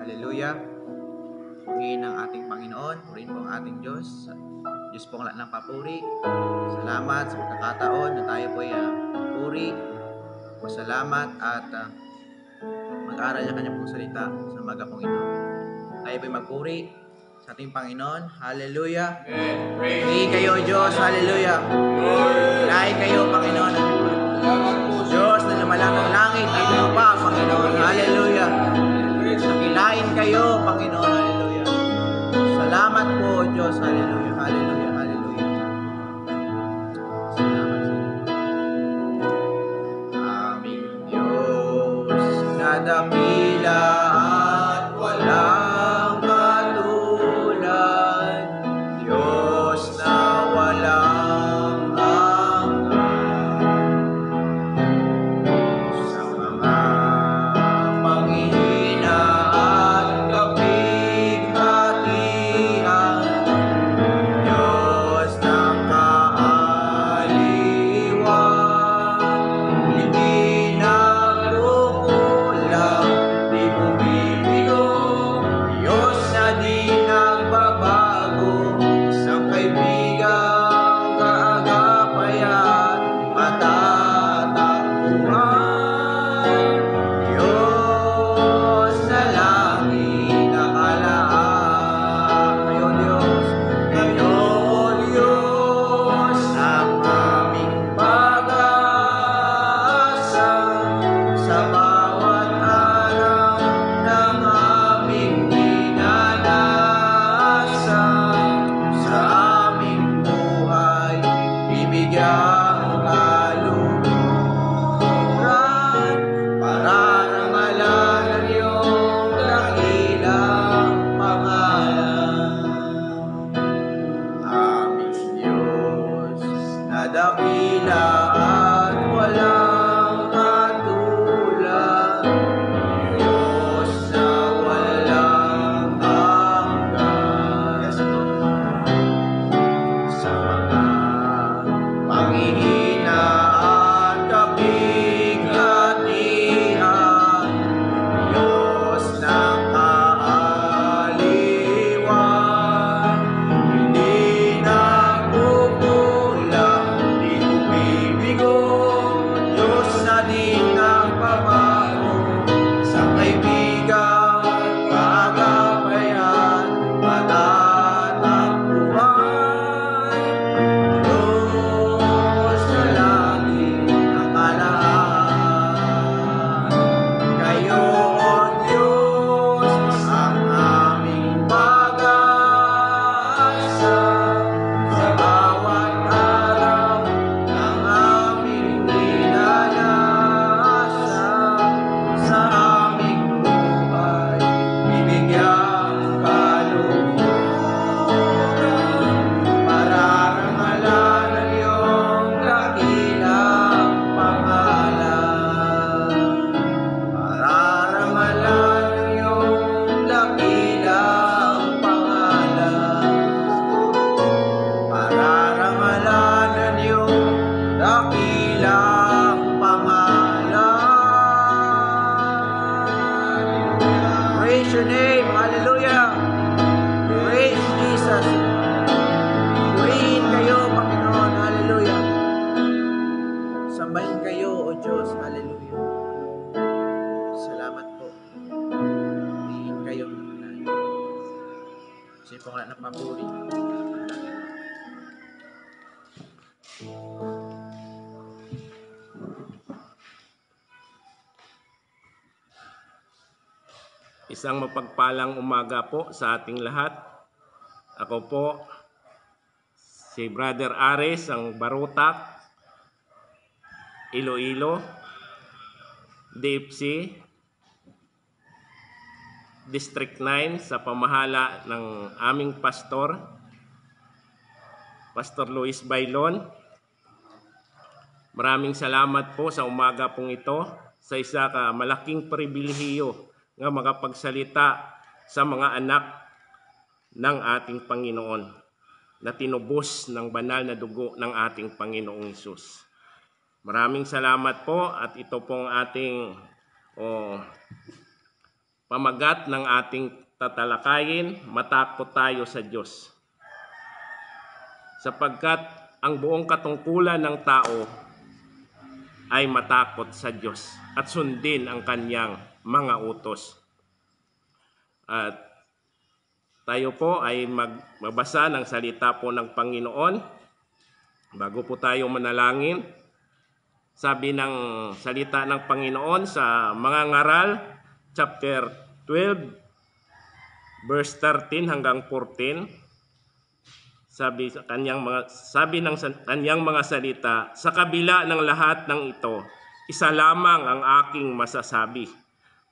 Hallelujah. Purihin ang ating Panginoon, purihin po ang ating Diyos. Diyos po ang lahat ng papuri. Salamat sa pagkakataon na tayo po ay puri, pasalamat at mag-aral ng kanyang pong salita sa umaga pong ito. Tayo po ay magpuri sa ating Panginoon. Hallelujah. Purihin kayo, Diyos. Hallelujah. Purihin kayo, Panginoon. Diyos na lumalang ang langit at lupa, Panginoon. Hallelujah. Nakilain kayo, Panginoon. Hallelujah. Salamat po, Diyos. Hallelujah. Hallelujah. Hallelujah. Salamat sa inyo. Aming Diyos na dakila at walang katulad, Diyos na walang hanggan. Sa mga panghihina at kapighatian, Diyos na kaaliwan, hindi nagkukulang, di bumibigo, Diyos na di nagbabago, isang kaibigang kaagapay at matatagpuan, Diyos na langit nakalaan. Kayo, Diyos, kayo, Diyos, ang aming pag-asa sa bawat araw ng aming dinanasan. Sa aming buhay, bibigyang kaluluran, pararangalan ang iyong dakilang pangalan. Aming Diyos na dakila at walang katulad, Diyos na walang hanggan. Sa mga panghihina at kapighatian, Diyos na kaaliwan, hindi nagkukulang, di bumibigo, Diyos na di nagbabago, sa kaibigang kaagapayan, matatagpuan, Diyos na langit nakalaan. Kayo, O Diyos, ang aming pag-asa sa bawat araw ng aming dinanasan. Sa aming buhay, bibigyang kaluluran, pararangalan ang iyong dakilang pangalan. Pararangalan ang iyong dakilang pangalan. Pararangalan ang iyong dakilang pangalan. Praise your name. Hallelujah. Praise Jesus. Purihin kayo, Panginoon. Hallelujah. Sambahin kayo, O Diyos. Hallelujah. Salamat po. Purihin kayo. Kasi po nga napapuri. Isang mapagpalang umaga po sa ating lahat. Ako po si Brother Ares, ang Barutak, Iloilo, DFC, District 9 sa pamahala ng aming pastor, Pastor Luis Bailon. Maraming salamat po sa umaga pong ito sa isa ka malaking pribilehiyo nga makapagsalita sa mga anak ng ating Panginoon na tinubos ng banal na dugo ng ating Panginoong Hesus. Maraming salamat po at ito pong ating pamagat ng ating tatalakayin, matakot tayo sa Diyos. Sapagkat ang buong katungkulan ng tao ay matakot sa Diyos at sundin ang kanyang mga utos. At tayo po ay magbabasa ng salita po ng Panginoon. Bago po tayo manalangin, sabi ng salita ng Panginoon sa Mga Ngaral, chapter 12, verse 13 hanggang 14, sabi ng kanyang mga salita, sa kabila ng lahat ng ito, isa lamang ang aking masasabi.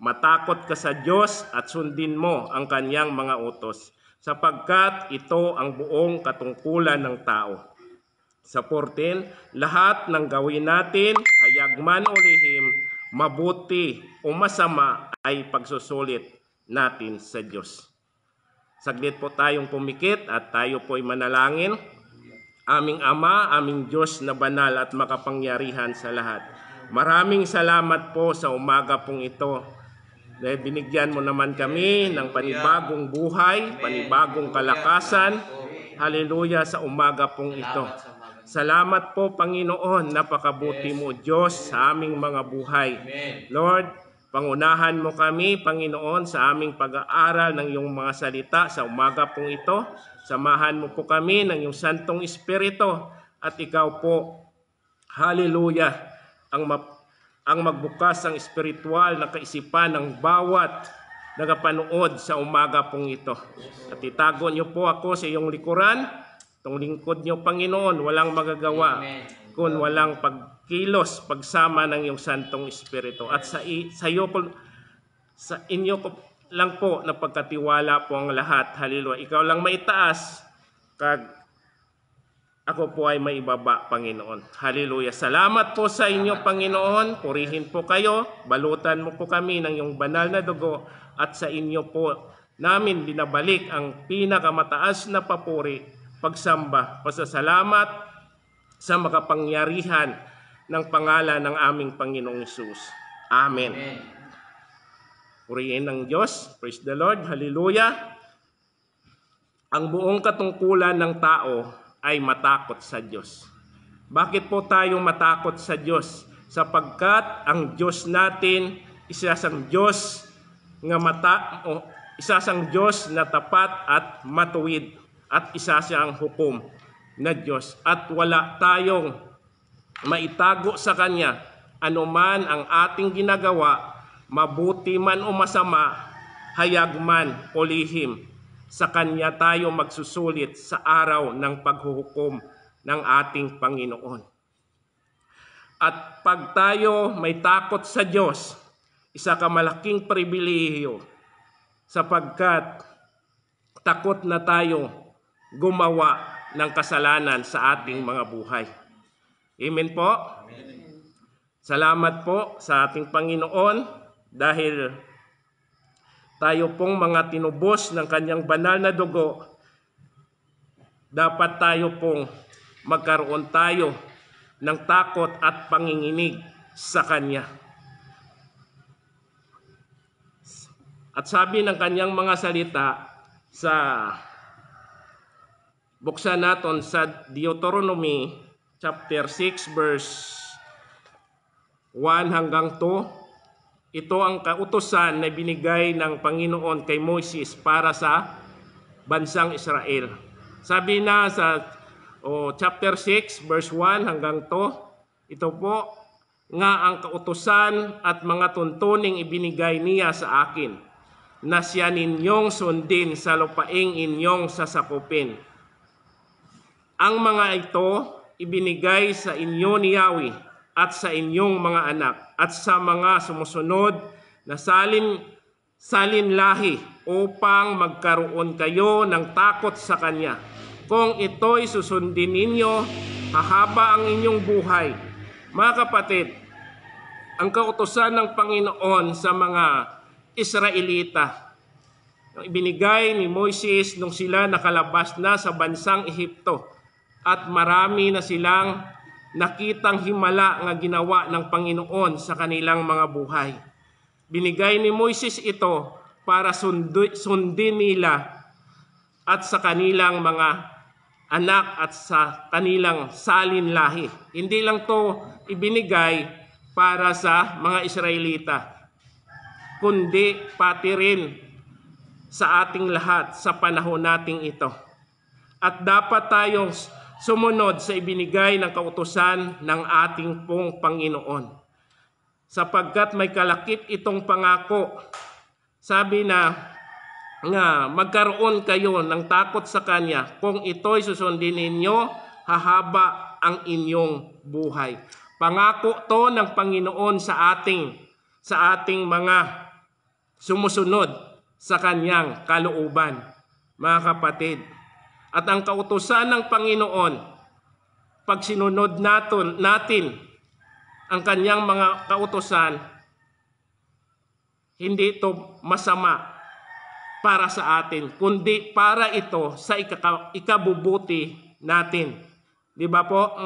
Matakot ka sa Diyos at sundin mo ang kanyang mga utos, sapagkat ito ang buong katungkulan ng tao. Sa 14, lahat ng gawin natin, hayag man o lihim, mabuti o masama, ay pagsusulit natin sa Diyos. Saglit po tayong pumikit at tayo po'y manalangin. Aming Ama, aming Diyos na banal at makapangyarihan sa lahat. Maraming salamat po sa umaga pong ito. Dahil binigyan mo naman kami ng panibagong buhay, panibagong kalakasan. Hallelujah sa umaga pong ito. Salamat po, Panginoon, napakabuti mo, Diyos, sa aming mga buhay. Lord, pangunahan mo kami, Panginoon, sa aming pag-aaral ng iyong mga salita sa umaga pong ito. Samahan mo po kami ng iyong Santong Espiritu at ikaw po, hallelujah, ang magbukas ng espiritual na kaisipan ng bawat nagapanood sa umaga pong ito. At itago niyo po ako sa iyong likuran, itong lingkod niyo, Panginoon, walang magagawa kung walang pagkilos, pagsama ng iyong Santong Espiritu. At sa inyo ko lang po na pagkatiwala po ang lahat. Hallelujah. Ikaw lang maitaas, kag ako po ay maibaba, Panginoon. Hallelujah. Salamat po sa inyo, Panginoon. Purihin po kayo. Balutan mo po kami ng iyong banal na dugo. At sa inyo po namin binabalik ang pinakamataas na papuri, pagsamba, pasasalamat sa makapangyarihan ng pangalan ng aming Panginoong Hesus. Amen. Purihin ng Diyos. Praise the Lord. Hallelujah. Ang buong katungkulan ng tao ay matakot sa Diyos. Bakit po tayo matakot sa Diyos? Sapagkat ang Diyos natin, isasang Diyos na tapat at matuwid, at isa siyang hukom na Diyos, at wala tayong maitago sa Kanya anuman ang ating ginagawa, mabuti man o masama, hayag man o lihim. Sa Kanya tayo magsusulit sa araw ng paghuhukom ng ating Panginoon. At pag tayo may takot sa Diyos, isa ka malaking pribilehiyo, sapagkat takot na tayo gumawa ng kasalanan sa ating mga buhay. Amen po? Amen. Salamat po sa ating Panginoon dahil tayo pong mga tinubos ng kanyang banal na dugo, dapat tayo pong magkaroon tayo ng takot at panginginig sa Kanya. At sabi ng kanyang mga salita sa buksan natin sa Deuteronomy chapter 6 verse 1 hanggang 2. Ito ang kautusan na binigay ng Panginoon kay Moses para sa bansang Israel. Sabi na sa chapter 6 verse 1 hanggang 2, ito po nga ang kautusan at mga tuntuning ibinigay niya sa akin, na siya ninyong sundin sa lupaing inyong sasakupin. Ang mga ito ibinigay sa inyo ni Yahweh at sa inyong mga anak at sa mga sumusunod na salin lahi, upang magkaroon kayo ng takot sa Kanya. Kung ito'y susundin ninyo, hahaba ang inyong buhay. Mga kapatid, ang kautusan ng Panginoon sa mga Israelita, ibinigay ni Moises nung sila nakalabas na sa bansang Ehipto, at marami na silang nakitang himala nga ginawa ng Panginoon sa kanilang mga buhay. Binigay ni Moises ito para sundin nila at sa kanilang mga anak at sa kanilang salin lahi. Hindi lang to ibinigay para sa mga Israelita, kundi pati rin sa ating lahat sa panahon nating ito. At dapat tayong sumunod sa ibinigay ng kautusan ng ating pong Panginoon. Sapagkat may kalakip itong pangako. Sabi na nga magkaroon kayo ng takot sa Kanya. Kung ito'y susundin ninyo, hahaba ang inyong buhay. Pangako to ng Panginoon sa ating mga sumusunod sa Kanyang kalooban, mga kapatid. At ang kautusan ng Panginoon, pag sinunod natin ang Kanyang mga kautusan, hindi ito masama para sa atin, kundi para ito sa ikabubuti natin. Di ba po?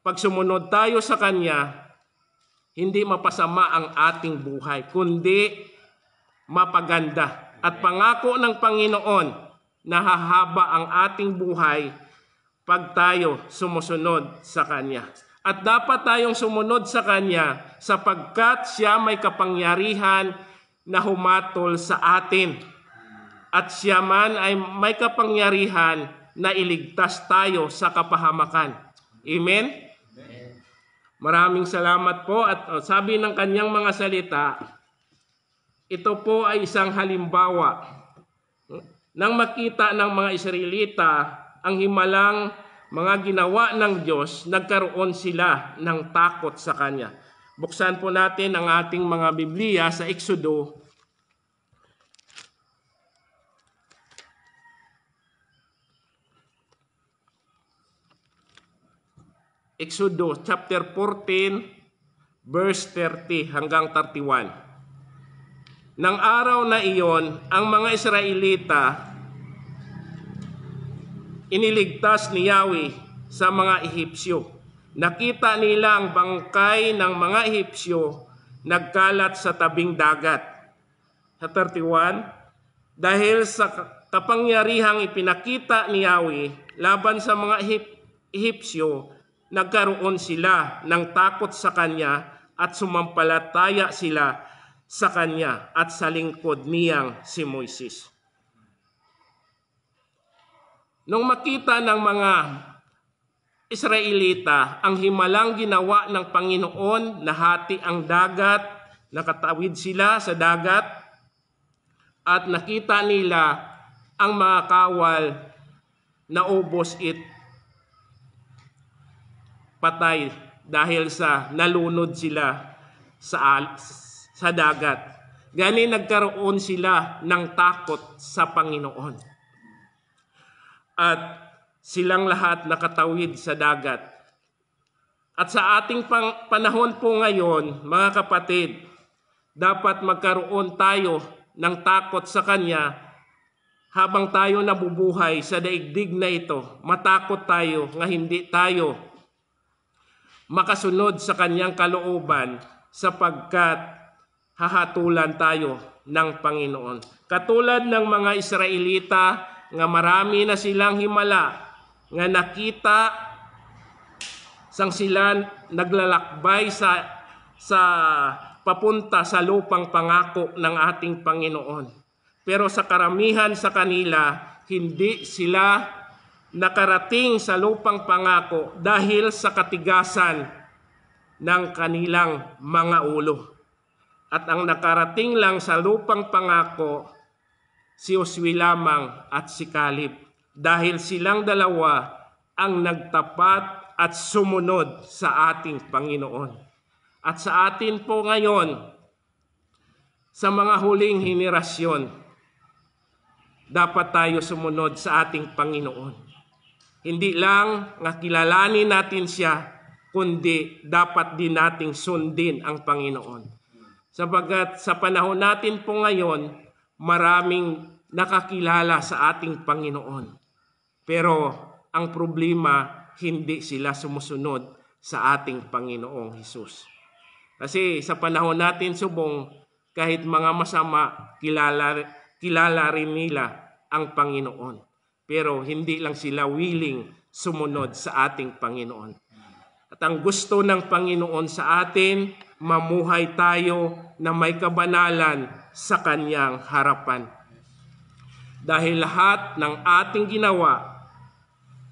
Pag sumunod tayo sa Kanya, hindi mapasama ang ating buhay, kundi mapaganda. At pangako ng Panginoon, nahahaba ang ating buhay pag tayo sumusunod sa Kanya. At dapat tayong sumunod sa Kanya sapagkat Siya may kapangyarihan na humatol sa atin. At Siya man ay may kapangyarihan na iligtas tayo sa kapahamakan. Amen? Maraming salamat po. At sabi ng Kanyang mga salita, ito po ay isang halimbawa. Nang makita ng mga Israelita ang himalang mga ginawa ng Diyos, nagkaroon sila ng takot sa Kanya. Buksan po natin ang ating mga Biblia sa Exodo. Exodo chapter 14, verse 30 hanggang 31. Nang araw na iyon, ang mga Israelita iniligtas ni Yahweh sa mga Ehipsyo. Nakita nila ang bangkay ng mga Ehipsyo nagkalat sa tabing dagat. Sa 31, dahil sa kapangyarihang ipinakita ni Yahweh laban sa mga Ehipsyo, nagkaroon sila ng takot sa Kanya at sumampalataya sila sa Kanya at sa lingkod niyang si Moises. Nung makita ng mga Israelita ang himalang ginawa ng Panginoon, nahati ang dagat, nakatawid sila sa dagat, at nakita nila ang mga kawal na ubos patay dahil sa nalunod sila sa dagat. Gani nagkaroon sila ng takot sa Panginoon. At silang lahat nakatawid sa dagat. At sa ating panahon po ngayon, mga kapatid, dapat magkaroon tayo ng takot sa Kanya habang tayo nabubuhay sa daigdig na ito. Matakot tayo nga hindi tayo makasunod sa Kanyang kalooban sapagkat hahatulan tayo ng Panginoon. Katulad ng mga Israelita nga marami na silang himala nga nakita sang sila naglalakbay sa papunta sa lupang pangako ng ating Panginoon. Pero sa karamihan sa kanila, hindi sila nakarating sa lupang pangako dahil sa katigasan ng kanilang mga ulo. At ang nakarating lang sa lupang pangako, si Josue lamang at si Caleb. Dahil silang dalawa ang nagtapat at sumunod sa ating Panginoon. At sa atin po ngayon, sa mga huling henerasyon, dapat tayo sumunod sa ating Panginoon. Hindi lang nga kilalanin natin siya, kundi dapat din nating sundin ang Panginoon. Sapagat sa panahon natin po ngayon, maraming nakakilala sa ating Panginoon. Pero ang problema, hindi sila sumusunod sa ating Panginoong Hesus. Kasi sa panahon natin subong, Kahit mga masama, kilala rin nila ang Panginoon. Pero hindi lang sila willing sumunod sa ating Panginoon. At ang gusto ng Panginoon sa atin, mamuhay tayo na may kabanalan sa Kanyang harapan. Dahil lahat ng ating ginawa,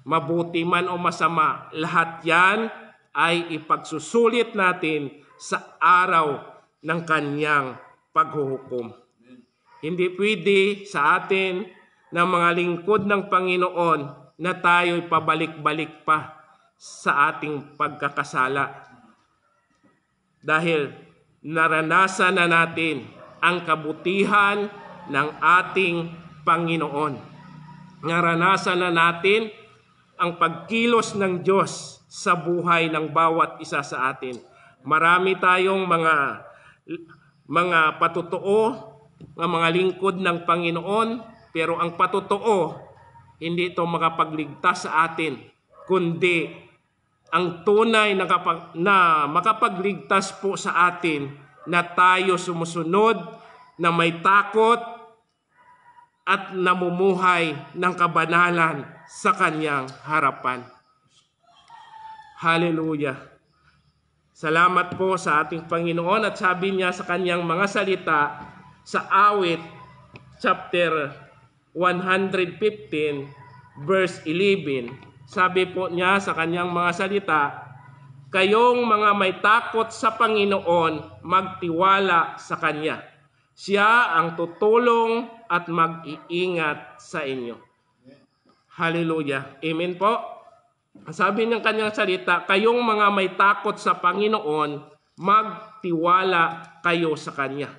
mabuti man o masama, lahat yan ay ipagsusulit natin sa araw ng Kanyang paghuhukom. Hindi pwede sa atin na mga lingkod ng Panginoon na tayo'y pabalik-balik pa sa ating pagkakasala. Dahil naranasan na natin ang kabutihan ng ating Panginoon. Naranasan na natin ang pagkilos ng Diyos sa buhay ng bawat isa sa atin. Marami tayong mga patotoo, mga lingkod ng Panginoon, pero ang patotoo, hindi ito makapagligtas sa atin, kundi ang tunay na makapagligtas po sa atin na tayo sumusunod, na may takot at namumuhay ng kabanalan sa Kanyang harapan. Hallelujah! Salamat po sa ating Panginoon, at sabi niya sa Kanyang mga salita sa Awit chapter 115 verse 11, sabi po niya sa Kanyang mga salita, kayong mga may takot sa Panginoon, magtiwala sa Kanya. Siya ang tutulong at mag-iingat sa inyo. Hallelujah. Amen po. Sabi ng Kanyang salita, kayong mga may takot sa Panginoon, magtiwala kayo sa Kanya.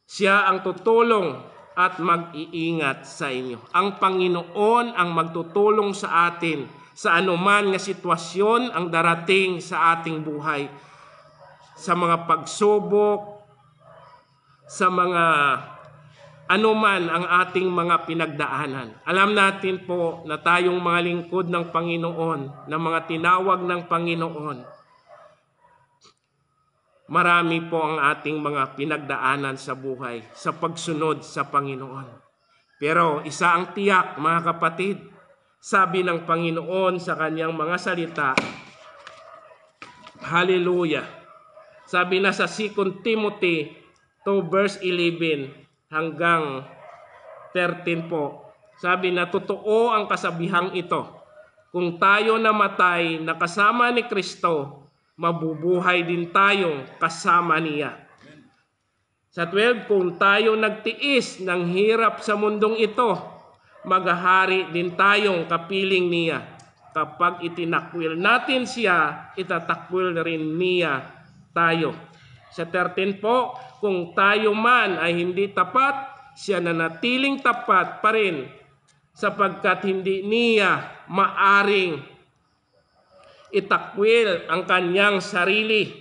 Siya ang tutulong at mag-iingat sa inyo. Ang Panginoon ang magtutulong sa atin sa anuman nga sitwasyon ang darating sa ating buhay. Sa mga pagsubok, sa mga anuman ang ating mga pinagdaanan. Alam natin po na tayong mga lingkod ng Panginoon, na mga tinawag ng Panginoon, marami po ang ating mga pinagdaanan sa buhay, sa pagsunod sa Panginoon. Pero isa ang tiyak, mga kapatid, sabi ng Panginoon sa Kanyang mga salita, hallelujah, sabi na sa 2 Timothy 2 verse 11 hanggang 13 po, sabi na totoo ang kasabihang ito, kung tayo namatay na kasama ni Kristo, mabubuhay din tayong kasama niya. Sa 12, kung tayo nagtiis ng hirap sa mundong ito, maghahari din tayong kapiling niya. Kapag itinakwil natin siya, itatakwil rin niya tayo. Sa 13 po, kung tayo man ay hindi tapat, siya nanatiling tapat pa rin, sapagkat hindi niya maaring itakwil ang kanyang sarili.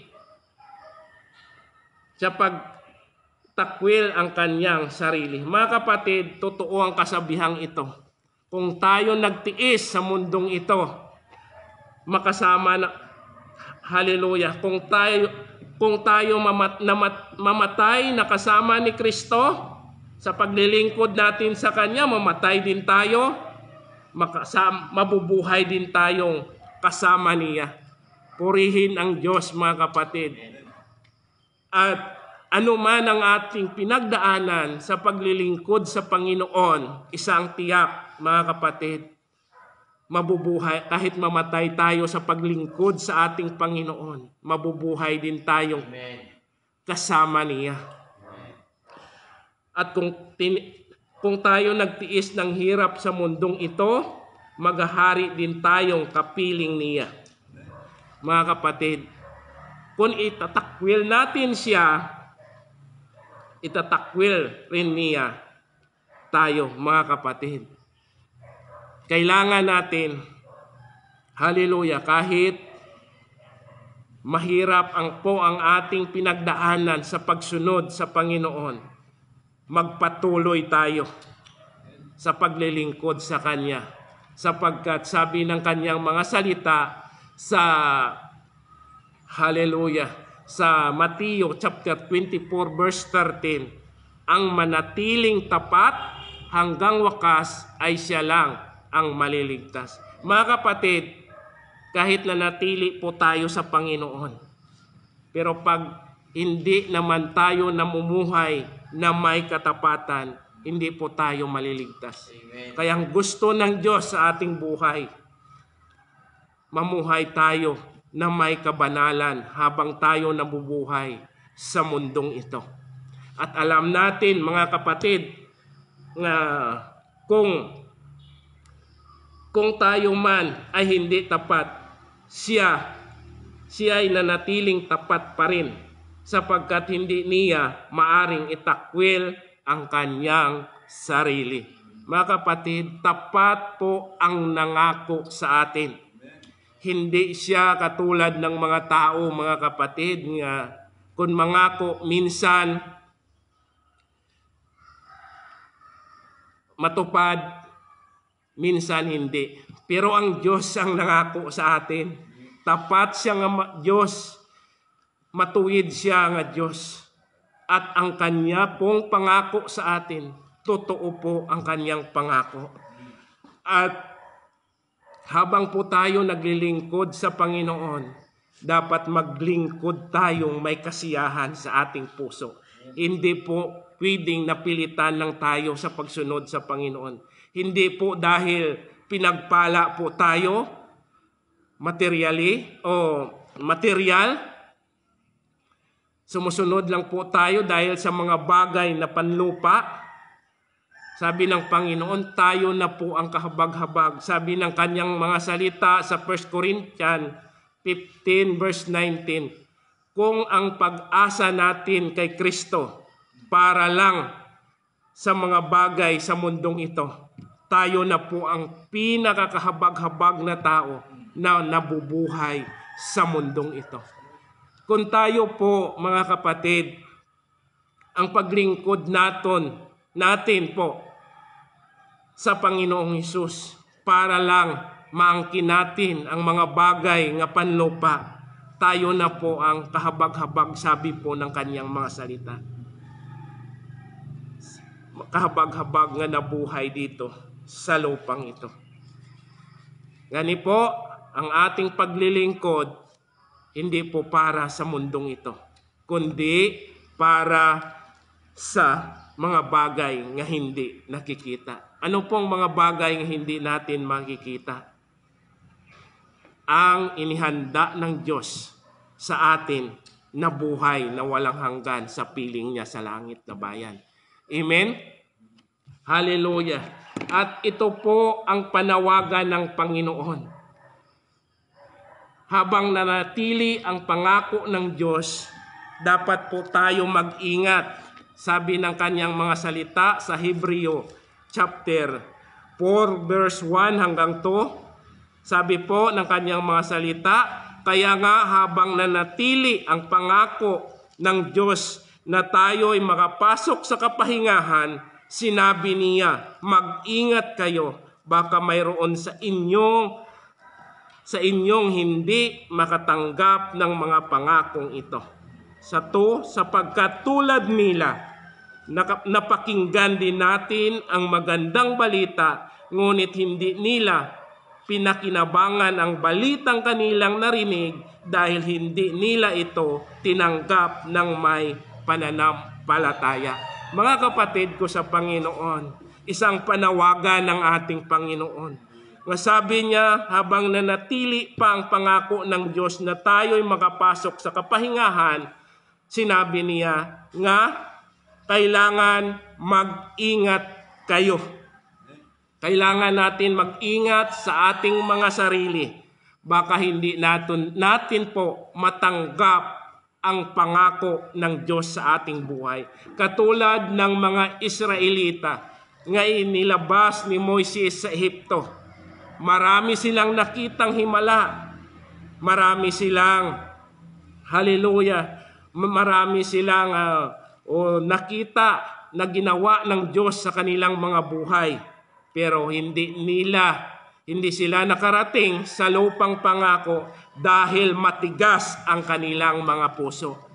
Sa pagtakwil ang kanyang sarili. Mga kapatid, totoo ang kasabihang ito. Kung tayo nagtiis sa mundong ito, makasama na, hallelujah, kung tayo mamatay na kasama ni Kristo, sa paglilingkod natin sa Kanya, mamatay din tayo, mabubuhay din tayong kasama niya. Purihin ang Diyos, mga kapatid. At anuman ang ating pinagdaanan sa paglilingkod sa Panginoon, isang tiyak, mga kapatid, mabubuhay, kahit mamatay tayo sa paglingkod sa ating Panginoon, mabubuhay din tayong kasama niya. At kung tayo nagtiis ng hirap sa mundong ito, maghahari din tayong kapiling niya. Mga kapatid, kung itatakwil natin siya, itatakwil rin niya tayo, mga kapatid. Kailangan natin, hallelujah, kahit mahirap ang ating pinagdaanan sa pagsunod sa Panginoon, magpatuloy tayo sa paglilingkod sa Kanya. Sapagkat sabi ng Kanyang mga salita sa hallelujah, sa Mateo chapter 24 verse 13, ang manatiling tapat hanggang wakas ay siya lang ang maliligtas. Mga kapatid, kahit nanatili po tayo sa Panginoon, pero pag hindi naman tayo namumuhay na may katapatan, hindi po tayo maliligtas. Amen. Kaya ang gusto ng Diyos sa ating buhay, mamuhay tayo na may kabanalan habang tayo nabubuhay sa mundong ito. At alam natin, mga kapatid, na kung tayo man ay hindi tapat, siya ay nanatiling tapat pa rin, sapagkat hindi niya maaring itakwil ang kanyang sarili. Mga kapatid, tapat po ang nangako sa atin. Hindi siya katulad ng mga tao, mga kapatid, nga kung mangako minsan matupad, minsan hindi. Pero ang Diyos ang nangako sa atin. Tapat siya nga Diyos, matuwid siya nga Diyos. At ang kanya pong pangako sa atin, totoo po ang kanyang pangako. At habang po tayo naglilingkod sa Panginoon, dapat maglingkod tayong may kasiyahan sa ating puso. Hindi po pwedeng napilitan lang tayo sa pagsunod sa Panginoon. Hindi po dahil pinagpala po tayo material, sumusunod lang po tayo dahil sa mga bagay na panlupa. Sabi ng Panginoon, tayo na po ang kahabag-habag. Sabi ng kanyang mga salita sa 1 Corinthians 15 verse 19, kung ang pag-asa natin kay Kristo para lang sa mga bagay sa mundong ito, tayo na po ang pinakakahabag-habag na tao na nabubuhay sa mundong ito. Kung tayo po, mga kapatid, ang paglingkod natin po sa Panginoong Hesus para lang maangkin natin ang mga bagay nga panlupa, tayo na po ang kahabag-habag, sabi po ng kanyang mga salita. Kahabag-habag nga nabuhay dito sa lupang ito. Gani po, ang ating paglilingkod, hindi po para sa mundong ito, kundi para sa mga bagay nga hindi nakikita. Ano pong mga bagay nga hindi natin makikita? Ang inihanda ng Diyos sa atin na buhay na walang hanggan sa piling niya sa langit na bayan. Amen? Hallelujah. At ito po ang panawagan ng Panginoon. Habang nanatili ang pangako ng Diyos, dapat po tayo mag-ingat. Sabi ng kanyang mga salita sa Hebreo chapter 4 verse 1 hanggang 2. Sabi po ng kanyang mga salita, kaya nga habang nanatili ang pangako ng Diyos na tayo ay makapasok sa kapahingahan, sinabi niya, mag-ingat kayo, baka mayroon sa inyong hindi makatanggap ng mga pangakong ito. Sapagkat tulad nila, napakinggan din natin ang magandang balita, ngunit hindi nila pinakinabangan ang balitang kanilang narinig dahil hindi nila ito tinanggap ng may pananampalataya. Mga kapatid ko sa Panginoon, isang panawagan ng ating Panginoon. Sabi niya, habang nanatili pa ang pangako ng Diyos na tayo'y makapasok sa kapahingahan, sinabi niya nga, kailangan mag-ingat kayo. Kailangan natin mag-ingat sa ating mga sarili. Baka hindi natin po matanggap ang pangako ng Diyos sa ating buhay. Katulad ng mga Israelita nga inilabas ni Moises sa Ehipto. Marami silang nakitang himala. Marami silang, hallelujah, marami silang nakita na ginawa ng Diyos sa kanilang mga buhay. Pero hindi nila Hindi sila nakarating sa lupang pangako dahil matigas ang kanilang mga puso.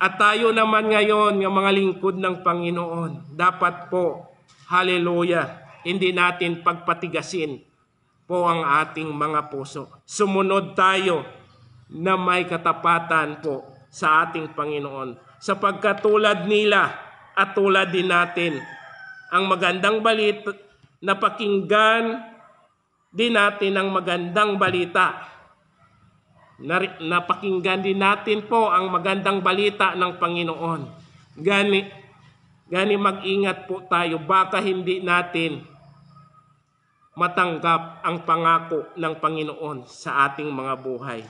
At tayo naman ngayon, ng mga lingkod ng Panginoon, dapat po, hallelujah, hindi natin pagpatigasin po ang ating mga puso. Sumunod tayo na may katapatan po sa ating Panginoon. Sapagkat tulad nila at tulad din natin, ang magandang balita, napakinggan din natin ang magandang balita. Napakinggan din natin po ang magandang balita ng Panginoon. Gani mag-ingat po tayo, baka hindi natin matanggap ang pangako ng Panginoon sa ating mga buhay.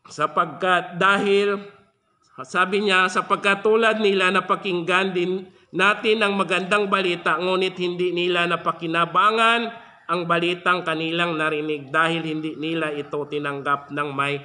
Sapagkat dahil, sabi niya, sapagkat tulad nila napakinggan din natin ang magandang balita, ngunit hindi nila napakinabangan ang balitang kanilang narinig dahil hindi nila ito tinanggap ng may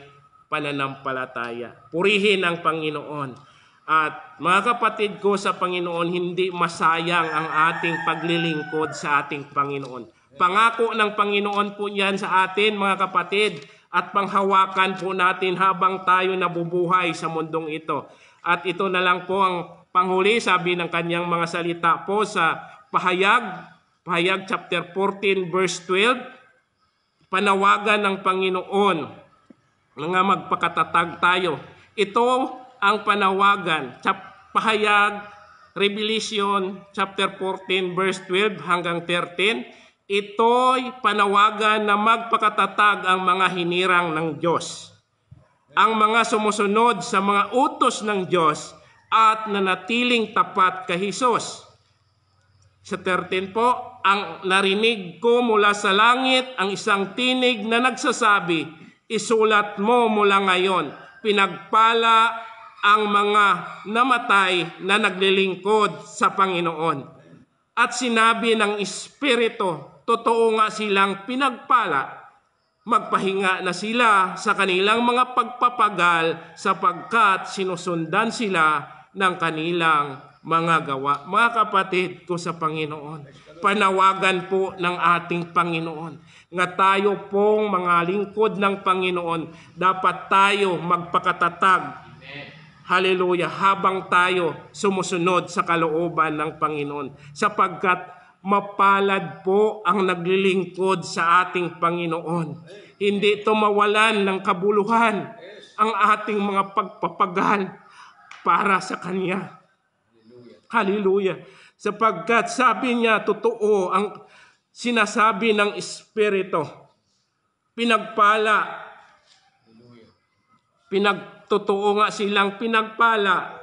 pananampalataya. Purihin ang Panginoon. At mga kapatid ko sa Panginoon, hindi masayang ang ating paglilingkod sa ating Panginoon. Pangako ng Panginoon po yan sa atin, mga kapatid, at panghawakan po natin habang tayo nabubuhay sa mundong ito. At ito na lang po ang panghuli, sabi ng kanyang mga salita po sa Pahayag chapter 14 verse 12, panawagan ng Panginoon nga magpakatatag tayo. Ito ang panawagan, Pahayag, Revelation chapter 14 verse 12 hanggang 13. Ito'y panawagan na magpakatatag ang mga hinirang ng Diyos, ang mga sumusunod sa mga utos ng Diyos at nanatiling tapat kay Hesus. Sa 13 po, ang narinig ko mula sa langit ang isang tinig na nagsasabi, isulat mo mula ngayon, pinagpala ang mga namatay na naglilingkod sa Panginoon. At sinabi ng Espiritu, totoo nga silang pinagpala, magpahinga na sila sa kanilang mga pagpapagal sapagkat sinusundan sila ng kanilang mga gawa. Mga kapatid ko sa Panginoon, panawagan po ng ating Panginoon nga tayo pong mga lingkod ng Panginoon, dapat tayo magpakatatag. Hallelujah, habang tayo sumusunod sa kalooban ng Panginoon. Sapagkat mapalad po ang naglilingkod sa ating Panginoon. Hindi ito mawalan ng kabuluhan ang ating mga pagpapagal para sa Kanya. Hallelujah. Sapagkat sabi niya, totoo ang sinasabi ng Espiritu. Pinagpala. Totoo nga silang pinagpala.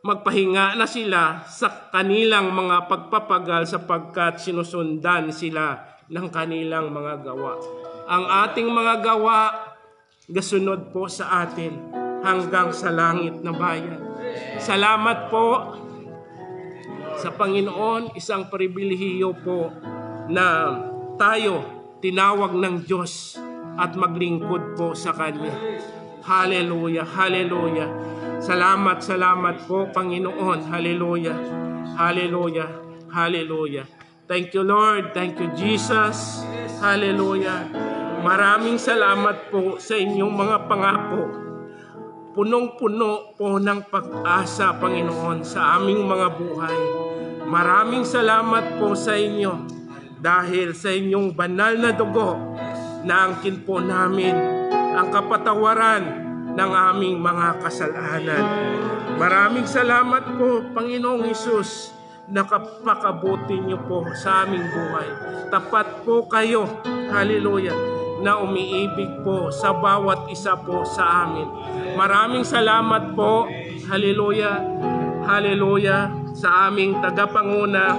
Magpahinga na sila sa kanilang mga pagpapagal sapagkat sinusundan sila ng kanilang mga gawa. Ang ating mga gawa, gasunod po sa atin hanggang sa langit na bayan. Salamat po sa Panginoon, isang pribilehiyo po na tayo tinawag ng Diyos at maglingkod po sa Kanya. Hallelujah, hallelujah. Salamat, salamat po Panginoon. Hallelujah, hallelujah, hallelujah. Thank you Lord, thank you Jesus. Hallelujah. Maraming salamat po sa inyong mga pangako. Punong-puno po ng pag-asa, Panginoon, sa aming mga buhay. Maraming salamat po sa inyo dahil sa inyong banal na dugo naangkin po namin ang kapatawaran ng aming mga kasalanan. Maraming salamat po, Panginoong Hesus, nakapakabuti niyo po sa aming buhay. Tapat po kayo, hallelujah, na umiibig po sa bawat isa po sa amin. Maraming salamat po, hallelujah, hallelujah, sa aming tagapanguna,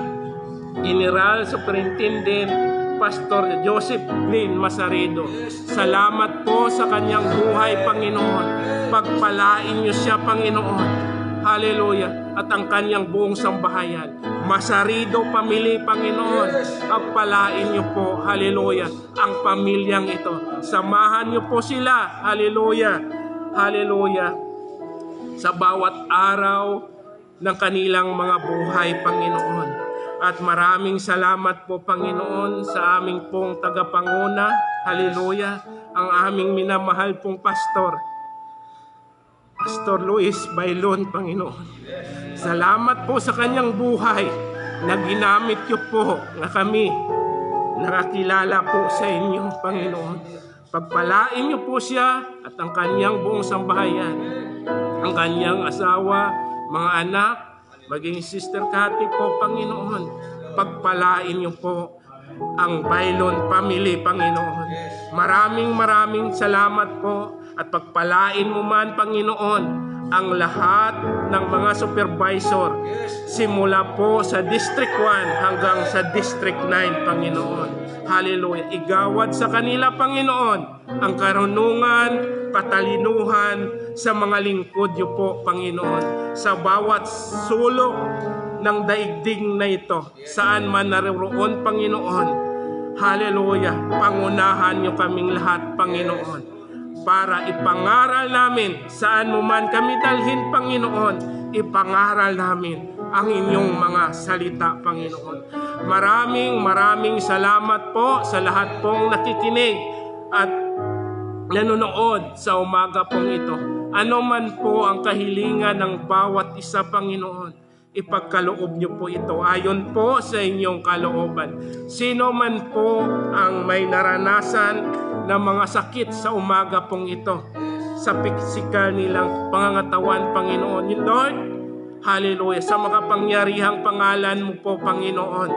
General Superintendent Pastor Joseph Green Masarido. Salamat po sa kanyang buhay, Panginoon. Pagpalain niyo siya, Panginoon. Hallelujah. At ang kanyang buong sambahayan. Masarido Family, Panginoon. Pagpalain niyo po, hallelujah, ang pamilyang ito. Samahan niyo po sila, hallelujah, hallelujah, sa bawat araw ng kanilang mga buhay, Panginoon. At maraming salamat po, Panginoon, sa aming pong tagapanguna. Hallelujah. Ang aming minamahal pong pastor, Pastor Luis Bailon, Panginoon. Salamat po sa kanyang buhay na ginamit niyo po na kami nakakilala po sa inyo, Panginoon. Pagpalain niyo po siya at ang kanyang buong sambahayan, ang kanyang asawa, mga anak, maging Sister Cathy po, Panginoon. Pagpalain niyo po ang Bailon family, Panginoon. Maraming salamat po at pagpalain mo man, Panginoon, ang lahat ng mga supervisor simula po sa District 1 hanggang sa District 9, Panginoon. Hallelujah. Igawad sa kanila, Panginoon, ang karunungan, katalinuhan sa mga lingkod niyo po, Panginoon, sa bawat sulok ng daigdig na ito, saan man naroon, Panginoon. Hallelujah. Pangunahan niyo kaming lahat, Panginoon, para ipangaral namin saan mo man kami dalhin, Panginoon. Ipangaral namin ang inyong mga salita, Panginoon. Maraming salamat po sa lahat pong nakikinig at nanonood sa umaga pong ito. Ano man po ang kahilingan ng bawat isa, Panginoon, ipagkaloob niyo po ito ayon po sa inyong kalooban. Sino man po ang may naranasan ng mga sakit sa umaga pong ito, sa physical nilang pangangatawan, Panginoon, Lord, hallelujah, sa makapangyarihang pangalan mo po, Panginoon,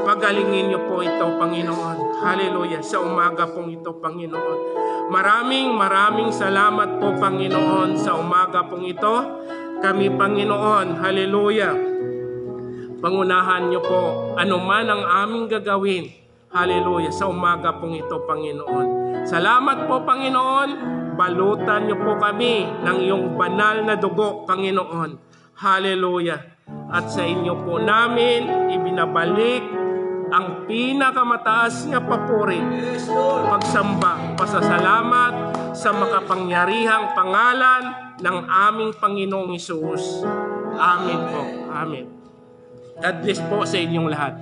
pagalingin niyo po ito, Panginoon. Hallelujah, sa umaga pong ito, Panginoon. Maraming salamat po, Panginoon, sa umaga pong ito. Kami, Panginoon, hallelujah, pangunahan niyo po anuman ang aming gagawin, hallelujah, sa umaga pong ito, Panginoon. Salamat po, Panginoon, balutan niyo po kami ng iyong banal na dugo, Panginoon, hallelujah. At sa inyo po namin ibinabalik ang pinakamataas na papuri, pagsamba, pasasalamat sa makapangyarihang pangalan ng aming Panginoong Hesus. Amen po. Amen. God bless po sa inyong lahat.